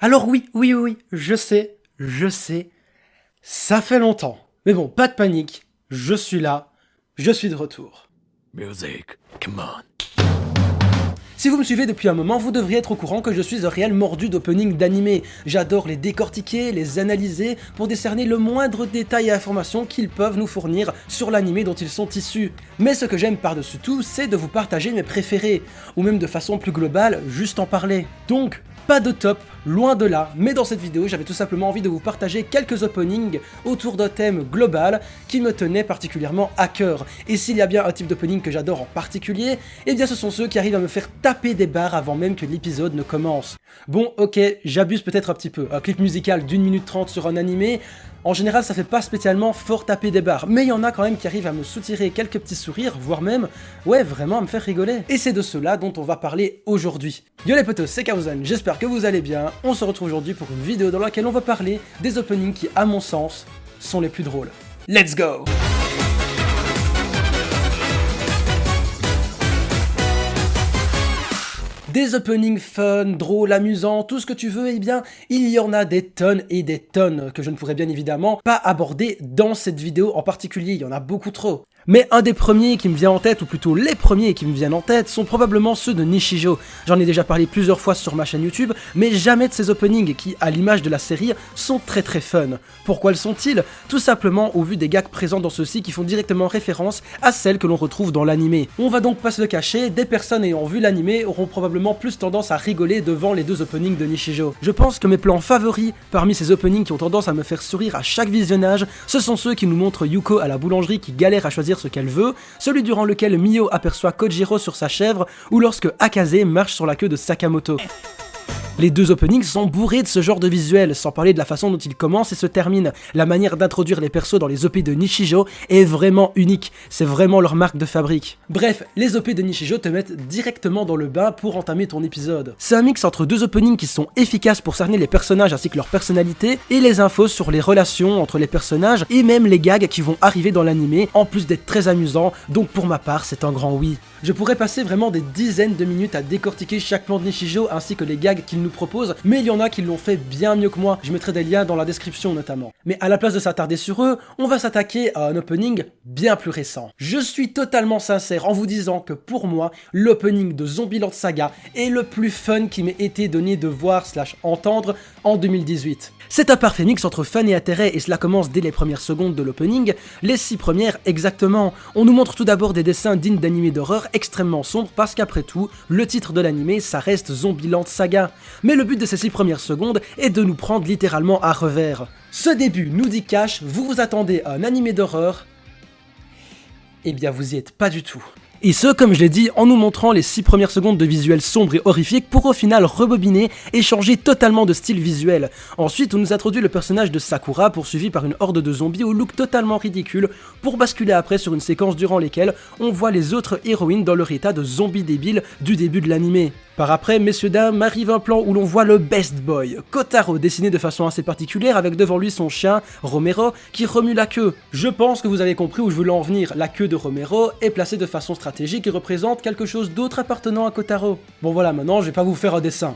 Alors oui, je sais, ça fait longtemps. Mais bon, pas de panique, je suis là, je suis de retour. Music, come on. Si vous me suivez depuis un moment, vous devriez être au courant que je suis un réel mordu d'opening d'animé. J'adore les décortiquer, les analyser, pour décerner le moindre détail et information qu'ils peuvent nous fournir sur l'animé dont ils sont issus. Mais ce que j'aime par-dessus tout, c'est de vous partager mes préférés, ou même de façon plus globale, juste en parler. Donc, pas de top, loin de là, mais dans cette vidéo, j'avais tout simplement envie de vous partager quelques openings autour d'un thème global qui me tenait particulièrement à cœur. Et s'il y a bien un type d'opening que j'adore en particulier, eh bien ce sont ceux qui arrivent à me faire taper des barres avant même que l'épisode ne commence. Bon, ok, j'abuse peut-être un petit peu. Un clip musical d'1 minute 30 sur un animé, en général, ça fait pas spécialement fort taper des barres, mais il y en a quand même qui arrivent à me soutirer quelques petits sourires, voire même, ouais, vraiment à me faire rigoler. Et c'est de cela dont on va parler aujourd'hui. Yo les potos, c'est Kaouzan, j'espère que vous allez bien. On se retrouve aujourd'hui pour une vidéo dans laquelle on va parler des openings qui, à mon sens, sont les plus drôles. Let's go! Des openings fun, drôles, amusants, tout ce que tu veux, eh bien, il y en a des tonnes et des tonnes que je ne pourrais bien évidemment pas aborder dans cette vidéo en particulier, il y en a beaucoup trop. Mais un des premiers qui me vient en tête, ou plutôt les premiers qui me viennent en tête, sont probablement ceux de Nishijo. J'en ai déjà parlé plusieurs fois sur ma chaîne YouTube, mais jamais de ces openings qui, à l'image de la série, sont très fun. Pourquoi le sont-ils? Tout simplement au vu des gags présents dans ceux-ci qui font directement référence à celles que l'on retrouve dans l'animé. On va donc pas se le cacher, des personnes ayant vu l'animé auront probablement plus tendance à rigoler devant les deux openings de Nishijo. Je pense que mes plans favoris parmi ces openings qui ont tendance à me faire sourire à chaque visionnage, ce sont ceux qui nous montrent Yuko à la boulangerie qui galère à choisir ce qu'elle veut, celui durant lequel Mio aperçoit Kojiro sur sa chèvre, ou lorsque Akaze marche sur la queue de Sakamoto. Les deux openings sont bourrés de ce genre de visuel, sans parler de la façon dont ils commencent et se terminent. La manière d'introduire les persos dans les OP de Nishijo est vraiment unique, c'est vraiment leur marque de fabrique. Bref, les OP de Nishijo te mettent directement dans le bain pour entamer ton épisode. C'est un mix entre deux openings qui sont efficaces pour cerner les personnages ainsi que leur personnalité, et les infos sur les relations entre les personnages, et même les gags qui vont arriver dans l'animé, en plus d'être très amusants, donc pour ma part c'est un grand oui. Je pourrais passer vraiment des dizaines de minutes à décortiquer chaque plan de Nishijo ainsi que les gags qu'il nous propose, mais il y en a qui l'ont fait bien mieux que moi, je mettrai des liens dans la description notamment. Mais à la place de s'attarder sur eux, on va s'attaquer à un opening bien plus récent. Je suis totalement sincère en vous disant que pour moi, l'opening de Zombieland Saga est le plus fun qui m'ait été donné de voir / entendre en 2018. C'est un parfait mix entre fun et intérêt et cela commence dès les premières secondes de l'opening, les 6 premières exactement. On nous montre tout d'abord des dessins dignes d'animés d'horreur extrêmement sombres parce qu'après tout, le titre de l'animé ça reste Zombieland Saga. Mais le but de ces 6 premières secondes est de nous prendre littéralement à revers. Ce début nous dit cash, vous vous attendez à un animé d'horreur, eh bien vous y êtes pas du tout. Et ce, comme je l'ai dit, en nous montrant les 6 premières secondes de visuels sombres et horrifiques pour au final rebobiner et changer totalement de style visuel. Ensuite, on nous introduit le personnage de Sakura poursuivi par une horde de zombies au look totalement ridicule pour basculer après sur une séquence durant lesquelles on voit les autres héroïnes dans leur état de zombies débiles du début de l'animé. Par après, messieurs dames, arrive un plan où l'on voit le best boy, Kotaro, dessiné de façon assez particulière avec devant lui son chien, Romero, qui remue la queue. Je pense que vous avez compris où je voulais en venir, la queue de Romero est placée de façon stratégique et représente quelque chose d'autre appartenant à Kotaro. Bon voilà, maintenant je vais pas vous faire un dessin.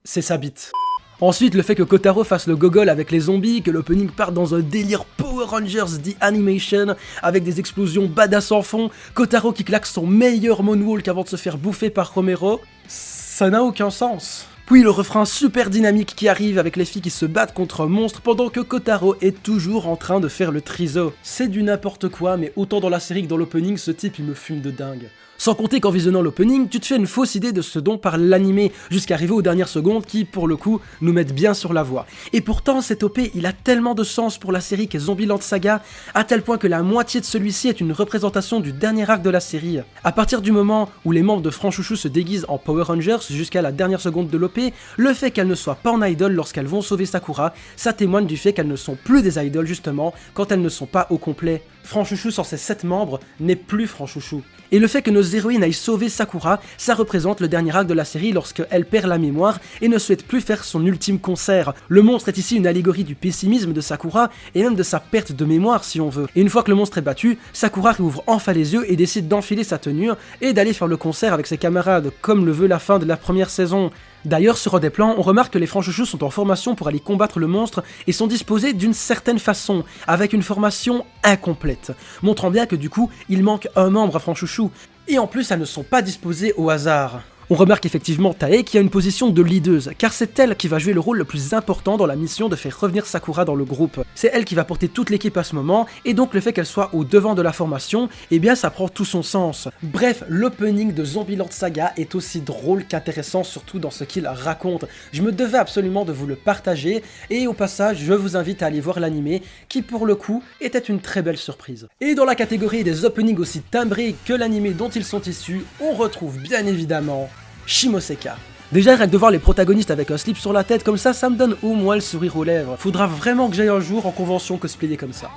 C'est sa bite. Ensuite, le fait que Kotaro fasse le gogol avec les zombies, que l'opening parte dans un délire Power Rangers The Animation, avec des explosions badass en fond, Kotaro qui claque son meilleur moonwalk avant de se faire bouffer par Romero, ça n'a aucun sens. Puis le refrain super dynamique qui arrive avec les filles qui se battent contre un monstre pendant que Kotaro est toujours en train de faire le triso. C'est du n'importe quoi, mais autant dans la série que dans l'opening, ce type il me fume de dingue. Sans compter qu'en visionnant l'opening, tu te fais une fausse idée de ce dont parle l'animé, jusqu'à arriver aux dernières secondes qui, pour le coup, nous mettent bien sur la voie. Et pourtant, cet OP, il a tellement de sens pour la série qu'est Zombieland Saga, à tel point que la moitié de celui-ci est une représentation du dernier arc de la série. À partir du moment où les membres de Franchouchou se déguisent en Power Rangers jusqu'à la dernière seconde de l'OP, le fait qu'elles ne soient pas en idol lorsqu'elles vont sauver Sakura, ça témoigne du fait qu'elles ne sont plus des idoles justement, quand elles ne sont pas au complet. Franchouchou sans ses 7 membres n'est plus Franchouchou. Et le fait que nos héroïnes aillent sauver Sakura, ça représente le dernier acte de la série lorsqu'elle perd la mémoire et ne souhaite plus faire son ultime concert. Le monstre est ici une allégorie du pessimisme de Sakura et même de sa perte de mémoire si on veut. Et une fois que le monstre est battu, Sakura réouvre enfin les yeux et décide d'enfiler sa tenue et d'aller faire le concert avec ses camarades, comme le veut la fin de la première saison. D'ailleurs, sur un des plans, on remarque que les Franchouchous sont en formation pour aller combattre le monstre et sont disposés d'une certaine façon, avec une formation incomplète, montrant bien que du coup, il manque un membre à Franchouchou. Et en plus, elles ne sont pas disposées au hasard. On remarque effectivement Tae qui a une position de leaduse, car c'est elle qui va jouer le rôle le plus important dans la mission de faire revenir Sakura dans le groupe. C'est elle qui va porter toute l'équipe à ce moment, et donc le fait qu'elle soit au devant de la formation, eh bien ça prend tout son sens. Bref, l'opening de Zombieland Saga est aussi drôle qu'intéressant, surtout dans ce qu'il raconte. Je me devais absolument de vous le partager, et au passage, je vous invite à aller voir l'animé, qui pour le coup était une très belle surprise. Et dans la catégorie des openings aussi timbrés que l'animé dont ils sont issus, on retrouve bien évidemment Shimoseka. Déjà, rien que de voir les protagonistes avec un slip sur la tête comme ça me donne au moins le sourire aux lèvres. Faudra vraiment que j'aille un jour en convention cosplayer comme ça.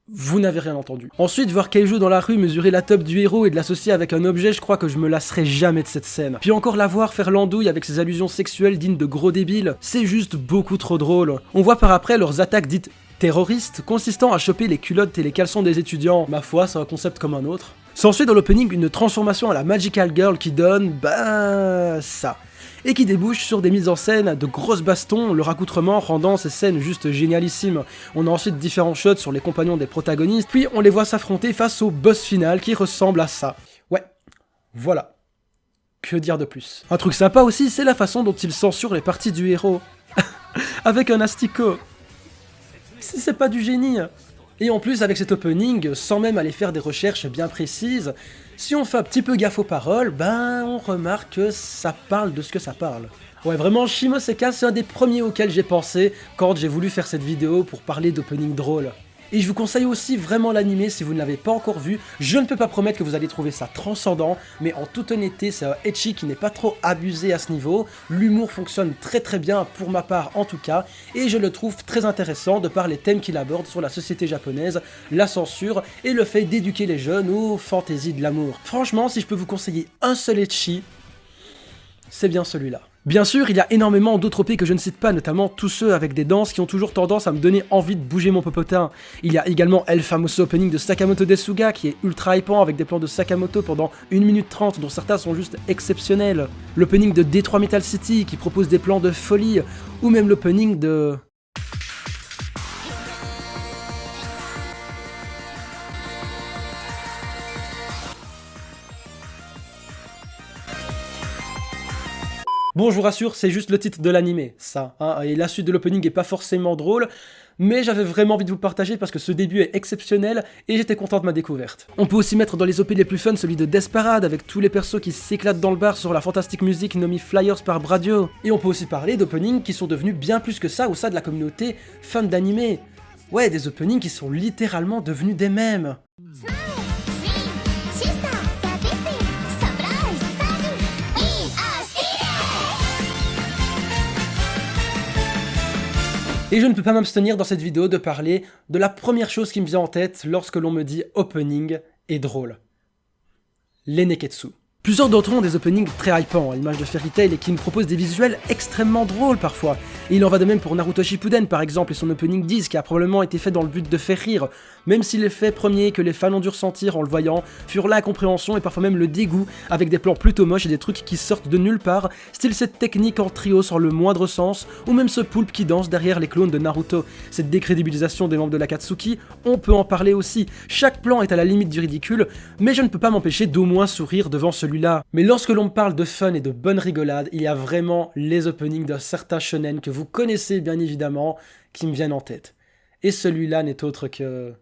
Vous n'avez rien entendu. Ensuite, voir Keiju dans la rue mesurer la teub du héros et de l'associer avec un objet, je crois que je me lasserai jamais de cette scène. Puis encore la voir faire l'andouille avec ses allusions sexuelles dignes de gros débiles, c'est juste beaucoup trop drôle. On voit par après leurs attaques dites terroristes, consistant à choper les culottes et les caleçons des étudiants. Ma foi, c'est un concept comme un autre. S'ensuit dans l'opening une transformation à la Magical Girl qui donne, ça. Et qui débouche sur des mises en scène de grosses bastons, leur accoutrement rendant ces scènes juste génialissimes. On a ensuite différents shots sur les compagnons des protagonistes, puis on les voit s'affronter face au boss final qui ressemble à ça. Ouais, voilà. Que dire de plus? Un truc sympa aussi, c'est la façon dont ils censurent les parties du héros. Avec un asticot. Si c'est pas du génie. Et en plus, avec cet opening, sans même aller faire des recherches bien précises, si on fait un petit peu gaffe aux paroles, on remarque que ça parle de ce que ça parle. Ouais, vraiment, Shimoseka, c'est un des premiers auxquels j'ai pensé quand j'ai voulu faire cette vidéo pour parler d'opening drôle. Et je vous conseille aussi vraiment l'animé si vous ne l'avez pas encore vu. Je ne peux pas promettre que vous allez trouver ça transcendant, mais en toute honnêteté, c'est un ecchi qui n'est pas trop abusé à ce niveau. L'humour fonctionne très très bien, pour ma part en tout cas, et je le trouve très intéressant de par les thèmes qu'il aborde sur la société japonaise, la censure et le fait d'éduquer les jeunes aux fantaisies de l'amour. Franchement, si je peux vous conseiller un seul ecchi, c'est bien celui-là. Bien sûr, il y a énormément d'autres OP que je ne cite pas, notamment tous ceux avec des danses qui ont toujours tendance à me donner envie de bouger mon popotin. Il y a également El Famoso Opening de Sakamoto Desuga qui est ultra hypant avec des plans de Sakamoto pendant 1 minute 30 dont certains sont juste exceptionnels. L'opening de D3 Metal City qui propose des plans de folie, ou même l'opening de... Bon, je vous rassure, c'est juste le titre de l'animé, ça, hein, et la suite de l'opening est pas forcément drôle, mais j'avais vraiment envie de vous le partager parce que ce début est exceptionnel et j'étais content de ma découverte. On peut aussi mettre dans les OP les plus fun celui de Desperate avec tous les persos qui s'éclatent dans le bar sur la fantastique musique nommée Flyers par Bradio. Et on peut aussi parler d'openings qui sont devenus bien plus que ça au sein de la communauté fan d'animé. Ouais, des openings qui sont littéralement devenus des mèmes. Et je ne peux pas m'abstenir dans cette vidéo de parler de la première chose qui me vient en tête lorsque l'on me dit opening et drôle. Les Neketsu. Plusieurs d'entre eux ont des openings très hypants, à l'image de Fairy Tail, et qui nous proposent des visuels extrêmement drôles parfois. Et il en va de même pour Naruto Shippuden par exemple, et son opening 10 qui a probablement été fait dans le but de faire rire, même si l'effet premier que les fans ont dû ressentir en le voyant furent l'incompréhension et parfois même le dégoût, avec des plans plutôt moches et des trucs qui sortent de nulle part, style cette technique en trio sans le moindre sens, ou même ce poulpe qui danse derrière les clones de Naruto. Cette décrédibilisation des membres de l'Akatsuki, on peut en parler aussi. Chaque plan est à la limite du ridicule, mais je ne peux pas m'empêcher d'au moins sourire devant celui-là. Mais lorsque l'on me parle de fun et de bonne rigolade, il y a vraiment les openings d'un certain shonen que vous connaissez bien évidemment, qui me viennent en tête. Et celui-là n'est autre que...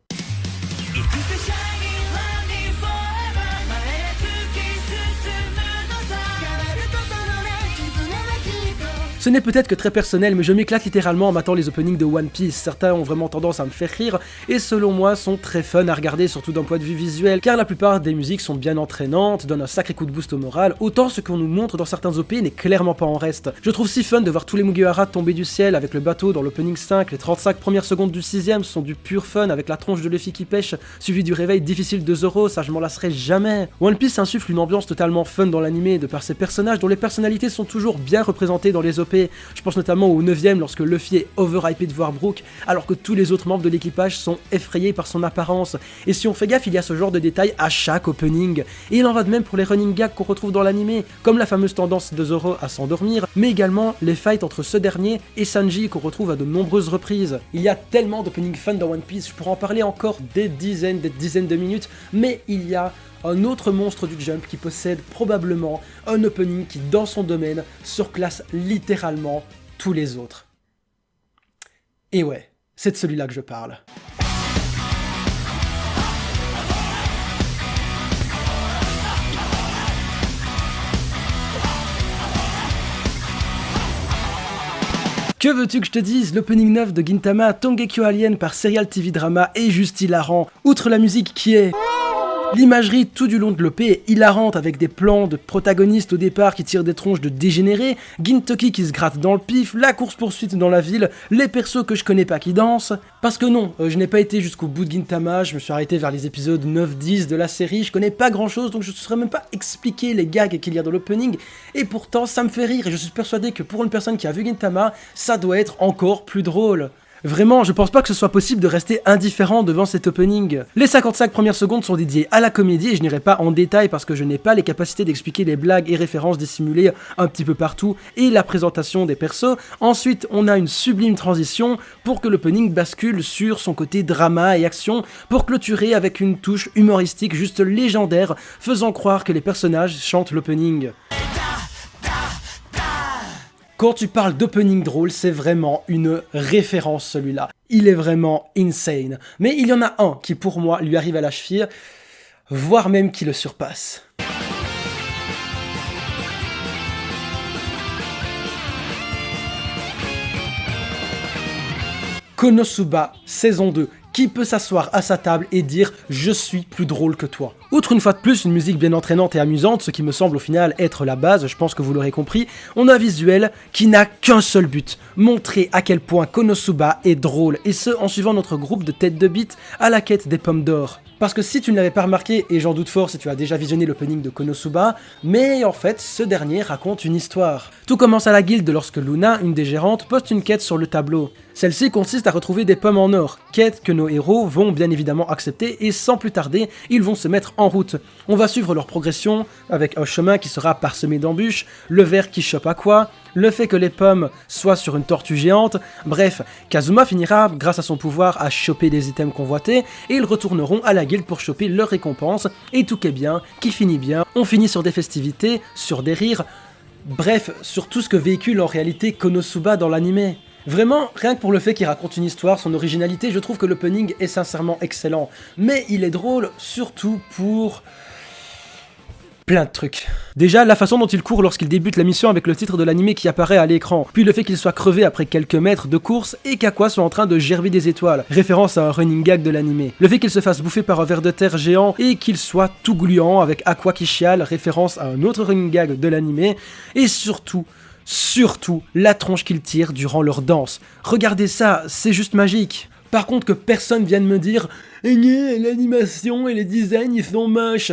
Ce n'est peut-être que très personnel, mais je m'éclate littéralement en matant les openings de One Piece. Certains ont vraiment tendance à me faire rire, et selon moi sont très fun à regarder, surtout d'un point de vue visuel, car la plupart des musiques sont bien entraînantes, donnent un sacré coup de boost au moral, autant ce qu'on nous montre dans certains OP n'est clairement pas en reste. Je trouve si fun de voir tous les Mugiwara tomber du ciel avec le bateau dans l'opening 5, les 35 premières secondes du 6ème sont du pur fun avec la tronche de Luffy qui pêche, suivi du réveil difficile de Zoro, ça je m'en lasserai jamais. One Piece insuffle une ambiance totalement fun dans l'anime de par ses personnages dont les personnalités sont toujours bien représentées dans les OP. Je pense notamment au 9ème lorsque Luffy est overhypé de voir Brook, alors que tous les autres membres de l'équipage sont effrayés par son apparence. Et si on fait gaffe, il y a ce genre de détails à chaque opening. Et il en va de même pour les running gags qu'on retrouve dans l'anime, comme la fameuse tendance de Zoro à s'endormir, mais également les fights entre ce dernier et Sanji qu'on retrouve à de nombreuses reprises. Il y a tellement d'openings fun dans One Piece, je pourrais en parler encore des dizaines de minutes, mais il y a un autre monstre du Jump qui possède probablement un opening qui, dans son domaine, surclasse littéralement tous les autres. Et ouais, c'est de celui-là que je parle. Que veux-tu que je te dise, l'opening 9 de Gintama Tongekyo Alien par Serial TV Drama est juste hilarant. Outre la musique qui est... L'imagerie tout du long de l'OP est hilarante avec des plans de protagonistes au départ qui tirent des tronches de dégénérés, Gintoki qui se gratte dans le pif, la course-poursuite dans la ville, les persos que je connais pas qui dansent. Parce que non, je n'ai pas été jusqu'au bout de Gintama, je me suis arrêté vers les épisodes 9-10 de la série, je connais pas grand chose donc je ne saurais même pas expliquer les gags qu'il y a dans l'opening, et pourtant ça me fait rire et je suis persuadé que pour une personne qui a vu Gintama, ça doit être encore plus drôle. Vraiment, je pense pas que ce soit possible de rester indifférent devant cet opening. Les 55 premières secondes sont dédiées à la comédie et je n'irai pas en détail parce que je n'ai pas les capacités d'expliquer les blagues et références dissimulées un petit peu partout et la présentation des persos. Ensuite, on a une sublime transition pour que l'opening bascule sur son côté drama et action pour clôturer avec une touche humoristique juste légendaire faisant croire que les personnages chantent l'opening. Quand tu parles d'opening drôle, c'est vraiment une référence celui-là. Il est vraiment insane. Mais il y en a un qui pour moi lui arrive à la cheville, voire même qui le surpasse. Konosuba, saison 2. Qui peut s'asseoir à sa table et dire « je suis plus drôle que toi ». Outre une fois de plus une musique bien entraînante et amusante, ce qui me semble au final être la base, je pense que vous l'aurez compris, on a un visuel qui n'a qu'un seul but, montrer à quel point Konosuba est drôle, et ce en suivant notre groupe de têtes de bite à la quête des pommes d'or. Parce que si tu ne l'avais pas remarqué, et j'en doute fort si tu as déjà visionné l'opening de Konosuba, mais en fait, ce dernier raconte une histoire. Tout commence à la guilde lorsque Luna, une des gérantes, poste une quête sur le tableau. Celle-ci consiste à retrouver des pommes en or, quête que nos héros vont bien évidemment accepter et sans plus tarder, ils vont se mettre en route. On va suivre leur progression avec un chemin qui sera parsemé d'embûches, le ver qui chope Aqua, le fait que les pommes soient sur une tortue géante, bref, Kazuma finira grâce à son pouvoir à choper les items convoités et ils retourneront à la guilde pour choper leur récompense et tout est bien, qui finit bien, on finit sur des festivités, sur des rires, bref, sur tout ce que véhicule en réalité Konosuba dans l'anime. Vraiment, rien que pour le fait qu'il raconte une histoire, son originalité, je trouve que l'opening est sincèrement excellent. Mais il est drôle, surtout pour... plein de trucs. Déjà, la façon dont il court lorsqu'il débute la mission avec le titre de l'anime qui apparaît à l'écran, puis le fait qu'il soit crevé après quelques mètres de course et qu'Aqua soit en train de gerber des étoiles, référence à un running gag de l'anime. Le fait qu'il se fasse bouffer par un ver de terre géant et qu'il soit tout gluant avec Aqua qui chiale, référence à un autre running gag de l'anime, et surtout, la tronche qu'ils tirent durant leur danse. Regardez ça, c'est juste magique. Par contre que personne vienne me dire « l'animation et les designs ils sont moches ».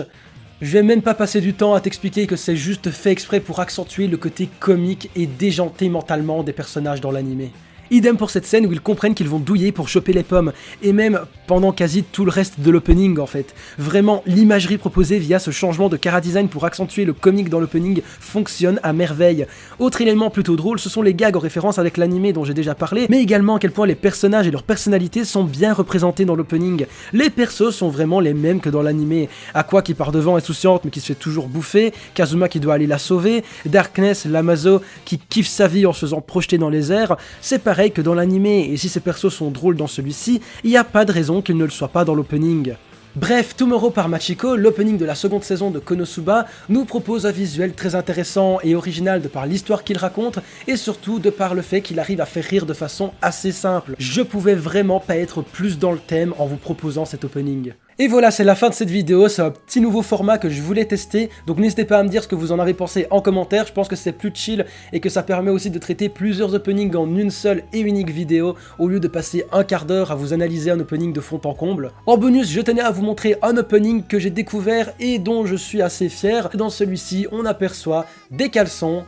Je vais même pas passer du temps à t'expliquer que c'est juste fait exprès pour accentuer le côté comique et déjanté mentalement des personnages dans l'anime. Idem pour cette scène où ils comprennent qu'ils vont douiller pour choper les pommes, et même pendant quasi tout le reste de l'opening en fait. Vraiment, l'imagerie proposée via ce changement de chara-design pour accentuer le comique dans l'opening fonctionne à merveille. Autre élément plutôt drôle, ce sont les gags en référence avec l'anime dont j'ai déjà parlé, mais également à quel point les personnages et leurs personnalités sont bien représentés dans l'opening. Les persos sont vraiment les mêmes que dans l'anime. Aqua qui part devant insouciante mais qui se fait toujours bouffer, Kazuma qui doit aller la sauver, Darkness, l'Amazo qui kiffe sa vie en se faisant projeter dans les airs, c'est pareil que dans l'anime, et si ces persos sont drôles dans celui-ci, il n'y a pas de raison qu'ils ne le soient pas dans l'opening. Bref, Tomorrow par Machiko, l'opening de la seconde saison de Konosuba, nous propose un visuel très intéressant et original de par l'histoire qu'il raconte et surtout de par le fait qu'il arrive à faire rire de façon assez simple. Je pouvais vraiment pas être plus dans le thème en vous proposant cet opening. Et voilà, c'est la fin de cette vidéo, c'est un petit nouveau format que je voulais tester, donc n'hésitez pas à me dire ce que vous en avez pensé en commentaire, je pense que c'est plus chill et que ça permet aussi de traiter plusieurs openings en une seule et unique vidéo, au lieu de passer un quart d'heure à vous analyser un opening de fond en comble. En bonus, je tenais à vous montrer un opening que j'ai découvert et dont je suis assez fier. Dans celui-ci, on aperçoit des caleçons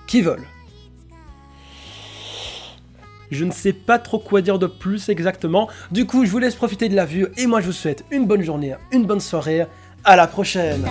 qui volent. Je ne sais pas trop quoi dire de plus exactement, du coup je vous laisse profiter de la vue et moi je vous souhaite une bonne journée, une bonne soirée, à la prochaine.